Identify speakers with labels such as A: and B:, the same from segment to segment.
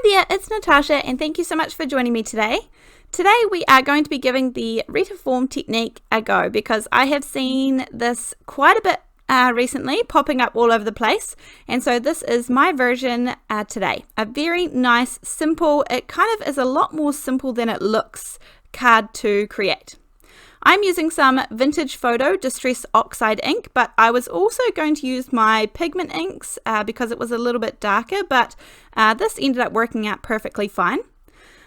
A: there, it's Natasha and thank you so much for joining me today. Today we are going to be giving the Retiform technique a go because I have seen this quite a bit recently popping up all over the place, and so this is my version today. A very nice, simple, it kind of is a lot more simple than it looks card to create. I'm using some vintage photo distress oxide ink, but I was also going to use my pigment inks because it was a little bit darker, but this ended up working out perfectly fine.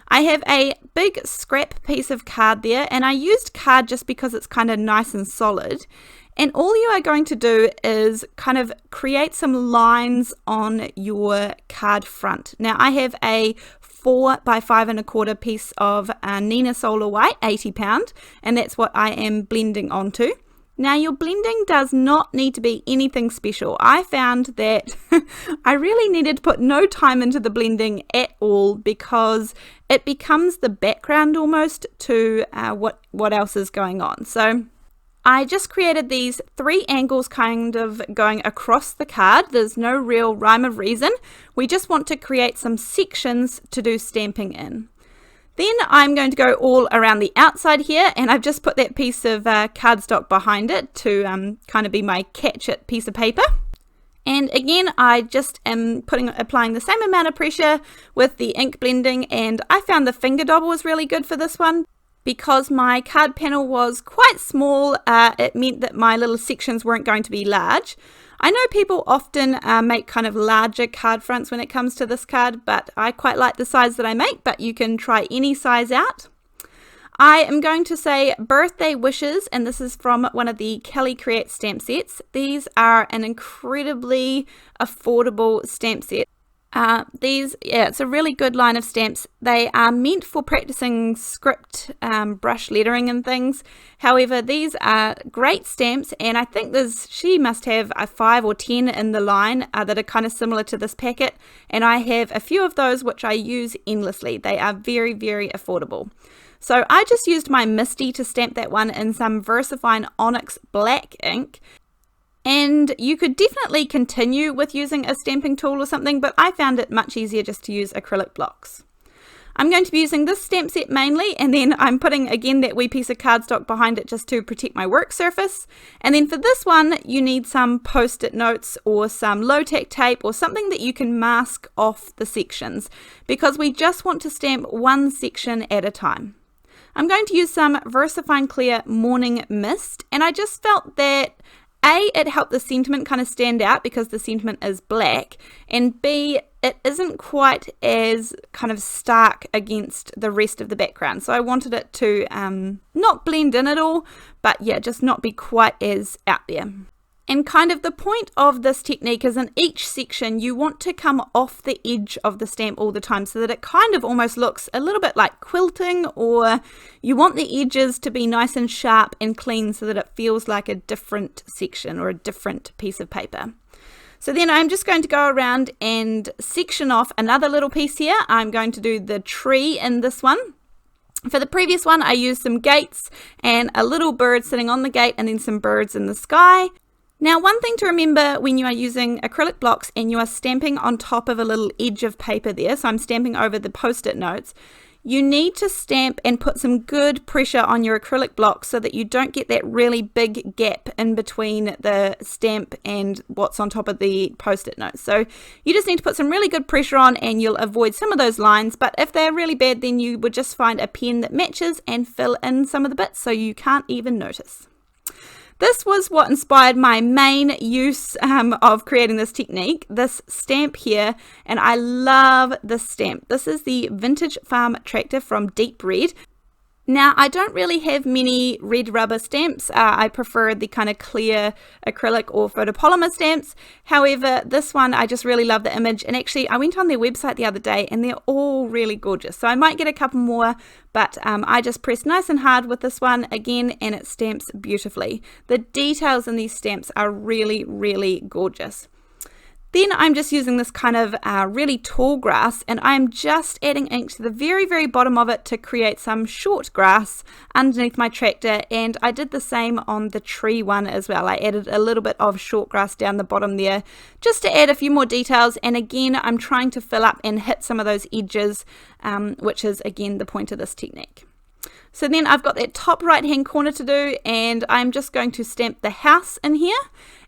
A: I have a big scrap piece of card there, and I used card just because it's kind of nice and solid. And all you are going to do is kind of create some lines on your card front. Now I have a 4 by 5 1/4 piece of Nina Solar White, 80 pound, and that's what I am blending onto. Now your blending does not need to be anything special. I found that I really needed to put no time into the blending at all because it becomes the background almost to what else is going on. So I just created these 3 angles kind of going across the card. There's no real rhyme or reason. We just want to create some sections to do stamping in. Then I'm going to go all around the outside here, and I've just put that piece of cardstock behind it to kind of be my catch it piece of paper. And again, I just am applying the same amount of pressure with the ink blending, and I found the finger dauber was really good for this one. Because my card panel was quite small, it meant that my little sections weren't going to be large. I know people often make kind of larger card fronts when it comes to this card, but I quite like the size that I make, but you can try any size out. I am going to say birthday wishes, and this is from one of the Kelly Create stamp sets. These are an incredibly affordable stamp set. It's a really good line of stamps. They are meant for practicing script brush lettering and things. However, these are great stamps, and I think she must have a 5 or 10 in the line that are kind of similar to this packet, and I have a few of those which I use endlessly. They are very, very affordable. So I just used my MISTI to stamp that one in some VersaFine Onyx black ink. And you could definitely continue with using a stamping tool or something, but I found it much easier just to use acrylic blocks. I'm going to be using this stamp set mainly, and then I'm putting again that wee piece of cardstock behind it just to protect my work surface. And then for this one, you need some post-it notes or some low-tack tape or something that you can mask off the sections, because we just want to stamp one section at a time. I'm going to use some VersaFine Clair Morning Mist, and I just felt that A, it helped the sentiment kind of stand out because the sentiment is black, and B, it isn't quite as kind of stark against the rest of the background. So I wanted it to not blend in at all, but yeah, just not be quite as out there. And kind of the point of this technique is in each section you want to come off the edge of the stamp all the time so that it kind of almost looks a little bit like quilting, or you want the edges to be nice and sharp and clean so that it feels like a different section or a different piece of paper. So then I'm just going to go around and section off another little piece here. I'm going to do the tree in this one. For the previous one I used some gates and a little bird sitting on the gate and then some birds in the sky. Now, one thing to remember when you are using acrylic blocks and you are stamping on top of a little edge of paper there, so I'm stamping over the post-it notes, you need to stamp and put some good pressure on your acrylic block so that you don't get that really big gap in between the stamp and what's on top of the post-it notes. So you just need to put some really good pressure on and you'll avoid some of those lines, but if they're really bad then you would just find a pen that matches and fill in some of the bits so you can't even notice. This was what inspired my main use of creating this technique, this stamp here, and I love this stamp. This is the Vintage Farm Tractor from Deep Red. Now, I don't really have many red rubber stamps. I prefer the kind of clear acrylic or photopolymer stamps. However, this one, I just really love the image. And actually, I went on their website the other day and they're all really gorgeous. So I might get a couple more, but I just pressed nice and hard with this one again, and it stamps beautifully. The details in these stamps are really, really gorgeous. Then I'm just using this kind of really tall grass, and I'm just adding ink to the very, very bottom of it to create some short grass underneath my tractor, and I did the same on the tree one as well. I added a little bit of short grass down the bottom there just to add a few more details, and again I'm trying to fill up and hit some of those edges, which is again the point of this technique. So then I've got that top right hand corner to do, and I'm just going to stamp the house in here.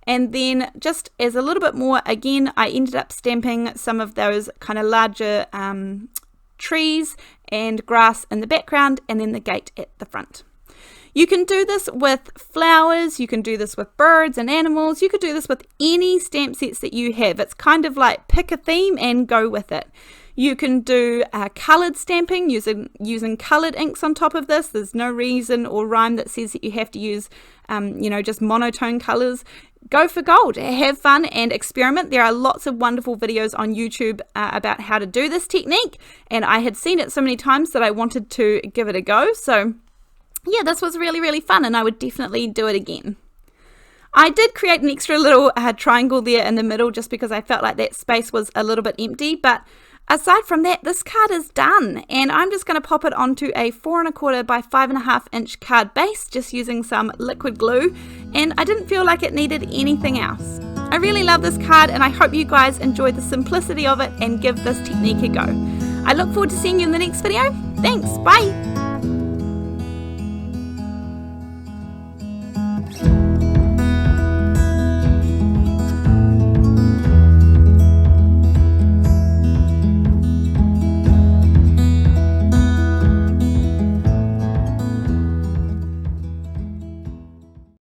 A: And then just as a little bit more, again, I ended up stamping some of those kind of larger trees and grass in the background, and then the gate at the front. You can do this with flowers, you can do this with birds and animals, you could do this with any stamp sets that you have. It's kind of like pick a theme and go with it. You can do coloured stamping using coloured inks on top of this. There's no reason or rhyme that says that you have to use, just monotone colours. Go for gold, have fun and experiment. There are lots of wonderful videos on YouTube about how to do this technique, and I had seen it so many times that I wanted to give it a go. So yeah, this was really, really fun, and I would definitely do it again. I did create an extra little triangle there in the middle just because I felt like that space was a little bit empty, but aside from that, this card is done, and I'm just going to pop it onto a 4 1/4 by 5.5 inch card base just using some liquid glue, and I didn't feel like it needed anything else. I really love this card, and I hope you guys enjoy the simplicity of it and give this technique a go. I look forward to seeing you in the next video. Thanks, bye!